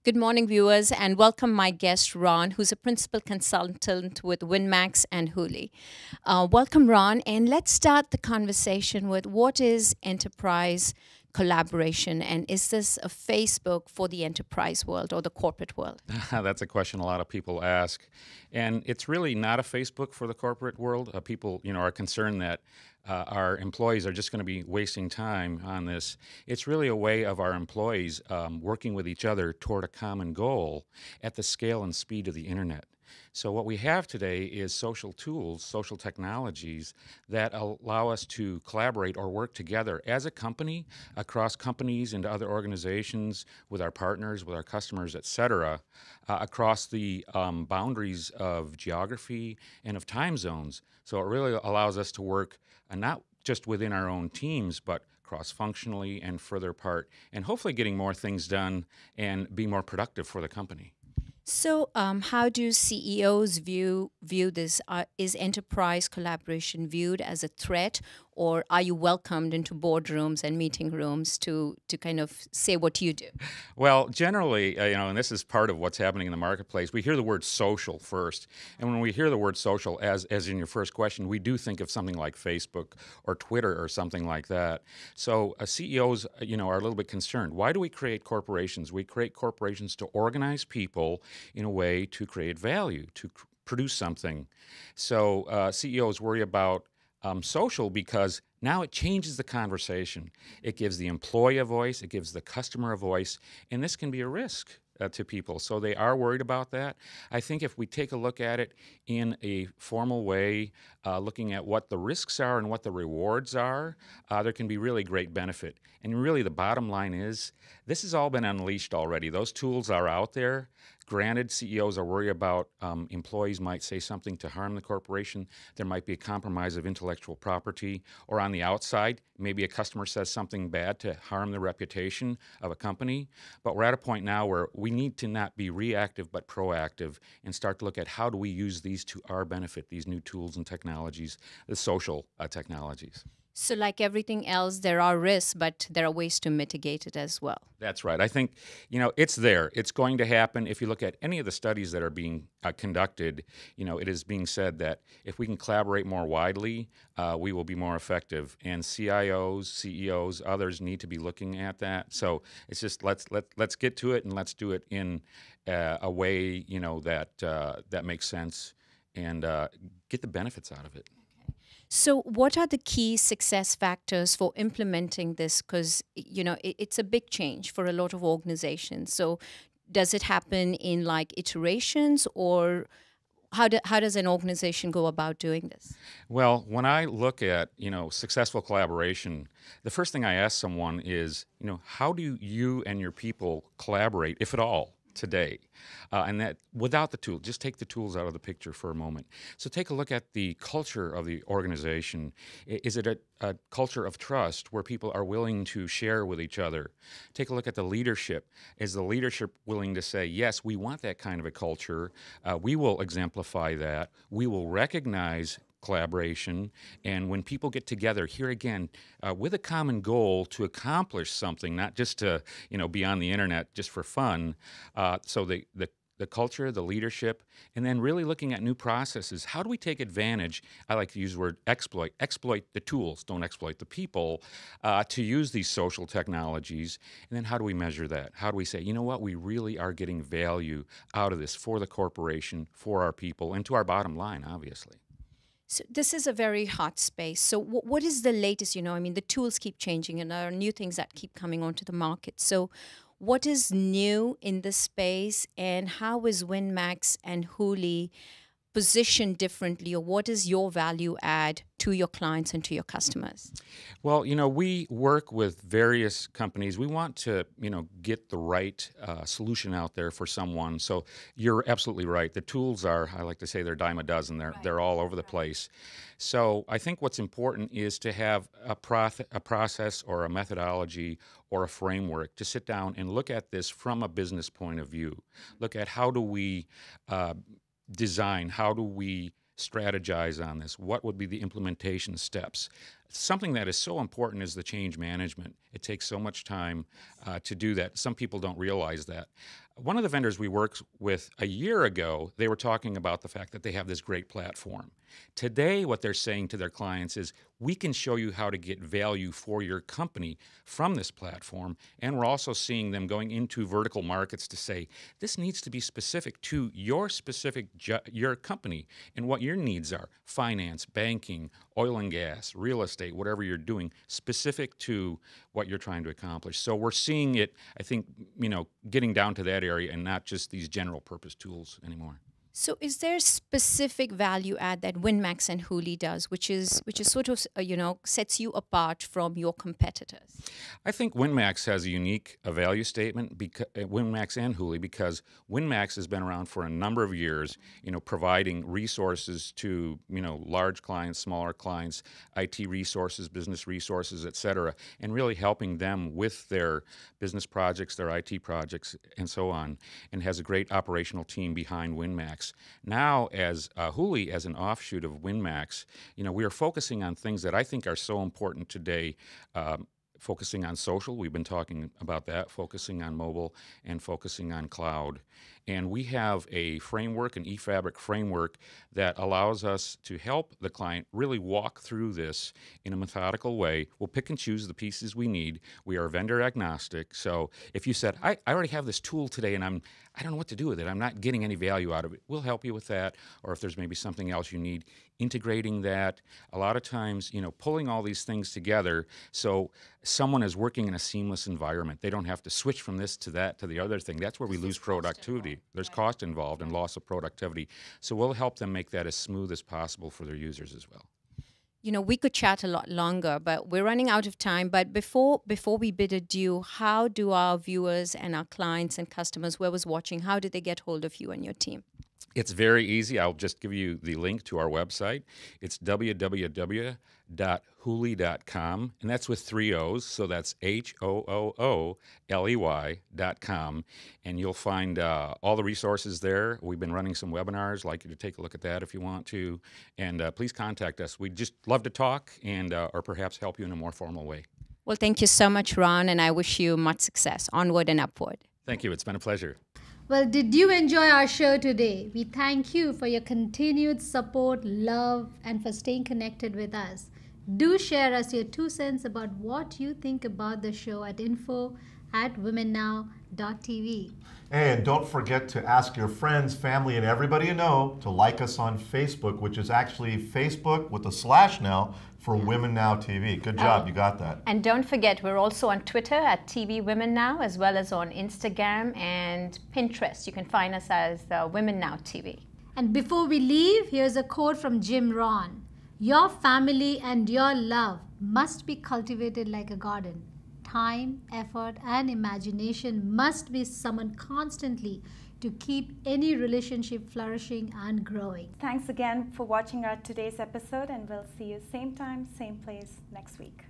Good morning, viewers, and welcome my guest, Ron, who's a principal consultant with WinMax and Hoooley. Welcome, Ron, and let's start the conversation with what is enterprise collaboration, and is this a Facebook for the enterprise world or the corporate world? That's a question a lot of people ask, and it's really not a Facebook for the corporate world. People, are concerned that our employees are just going to be wasting time on this. It's really a way of our employees working with each other toward a common goal at the scale and speed of the internet. So what we have today is social tools, social technologies that allow us to collaborate or work together as a company, across companies and other organizations, with our partners, with our customers, et cetera, across the boundaries of geography and of time zones. So it really allows us to work not just within our own teams, but cross-functionally and further apart, and hopefully getting more things done and be more productive for the company. So, how do CEOs view this? Is enterprise collaboration viewed as a threat, or are you welcomed into boardrooms and meeting rooms to kind of say what you do? Well, generally, and this is part of what's happening in the marketplace, we hear the word social first. And when we hear the word social, as in your first question, we do think of something like Facebook or Twitter or something like that. So CEOs, are a little bit concerned. Why do we create corporations? We create corporations to organize people in a way to create value, to produce something. So CEOs worry about social because now it changes the conversation. It gives the employee a voice, it gives the customer a voice, and this can be a risk to people. So they are worried about that. I think if we take a look at it in a formal way, looking at what the risks are and what the rewards are, there can be really great benefit. And really the bottom line is, this has all been unleashed already. Those tools are out there. Granted, CEOs are worried about employees might say something to harm the corporation. There might be a compromise of intellectual property, or on the outside, maybe a customer says something bad to harm the reputation of a company. But we're at a point now where we need to not be reactive but proactive and start to look at how do we use these to our benefit, these new tools and technologies, the social technologies. So like everything else, there are risks, but there are ways to mitigate it as well. That's right. I think, it's there. It's going to happen. If you look at any of the studies that are being conducted, it is being said that if we can collaborate more widely, we will be more effective. And CIOs, CEOs, others need to be looking at that. So it's just let's get to it, and let's do it in a way, that makes sense, and get the benefits out of it. So what are the key success factors for implementing this? Because, it's a big change for a lot of organizations. So does it happen in like iterations, or how does an organization go about doing this? Well, when I look at, successful collaboration, the first thing I ask someone is, how do you and your people collaborate, if at all, today? And that without the tool, just take the tools out of the picture for a moment. So take a look at the culture of the organization. Is it a culture of trust where people are willing to share with each other? Take a look at the leadership. Is the leadership willing to say, yes, we want that kind of a culture. We will exemplify that. We will recognize collaboration, and when people get together, here again, with a common goal to accomplish something, not just to be on the internet just for fun. So the culture, the leadership, and then really looking at new processes. How do we take advantage? I like to use the word exploit. Exploit the tools, don't exploit the people, to use these social technologies. And then how do we measure that? How do we say, what, we really are getting value out of this for the corporation, for our people, and to our bottom line, obviously. So this is a very hot space. So what is the latest? The tools keep changing, and there are new things that keep coming onto the market. So what is new in this space, and how is WinMax and Hoooley positioned differently, or what is your value add to your clients and to your customers? Well, we work with various companies. We want to, get the right solution out there for someone. So you're absolutely right. The tools are, I like to say, they're a dime a dozen. They're all over the place. So I think what's important is to have a process or a methodology or a framework to sit down and look at this from a business point of view. Look at how do we design, how do we strategize on this? What would be the implementation steps? something that is so important is the change management. It takes so much time to do that. Some people don't realize that. One of the vendors we worked with a year ago, they were talking about the fact that they have this great platform. Today, what they're saying to their clients is, we can show you how to get value for your company from this platform. And we're also seeing them going into vertical markets to say, this needs to be specific to your your company and what your needs are. Finance, banking, oil and gas, real estate, whatever you're doing, specific to what you're trying to accomplish. So we're seeing it, I think, getting down to that area and not just these general purpose tools anymore. So is there specific value add that WinMax and Hoooley does, which is sort of, sets you apart from your competitors? I think WinMax has a unique value statement, WinMax and Hoooley, because WinMax has been around for a number of years, providing resources to, large clients, smaller clients, IT resources, business resources, et cetera, and really helping them with their business projects, their IT projects, and so on, and has a great operational team behind WinMax. Now, as Hoooley, as an offshoot of WinMax, we are focusing on things that I think are so important today, focusing on social. We've been talking about that, focusing on mobile and focusing on cloud. And we have a framework, an eFabric framework, that allows us to help the client really walk through this in a methodical way. We'll pick and choose the pieces we need. We are vendor agnostic. So if you said, I already have this tool today and I don't know what to do with it, I'm not getting any value out of it, we'll help you with that. Or if there's maybe something else you need, integrating that. A lot of times, pulling all these things together so someone is working in a seamless environment. They don't have to switch from this to that to the other thing. That's where we lose productivity. There's cost involved and loss of productivity. So we'll help them make that as smooth as possible for their users as well. We could chat a lot longer, but we're running out of time. But before we bid adieu, how do our viewers and our clients and customers, whoever's watching, how do they get hold of you and your team? It's very easy. I'll just give you the link to our website. It's www.hoooley.com, and that's with 3 O's, so that's HOOOLEY.com, and you'll find all the resources there. We've been running some webinars. I'd like you to take a look at that if you want to, and please contact us. We'd just love to talk and or perhaps help you in a more formal way. Well, thank you so much, Ron, and I wish you much success. Onward and upward. Thank you. It's been a pleasure. Well, did you enjoy our show today? We thank you for your continued support, love, and for staying connected with us. Do share us your 2 cents about what you think about the show at info@WomenNow.tv. And don't forget to ask your friends, family, and everybody you know to like us on Facebook, which is actually Facebook with a / now for WomenNow TV. Good job, you got that. And don't forget, we're also on Twitter at TV Women Now, as well as on Instagram and Pinterest. You can find us as WomenNow TV. And before we leave, here's a quote from Jim Rohn. Your family and your love must be cultivated like a garden. Time, effort, and imagination must be summoned constantly to keep any relationship flourishing and growing. Thanks again for watching our today's episode, and we'll see you same time, same place next week.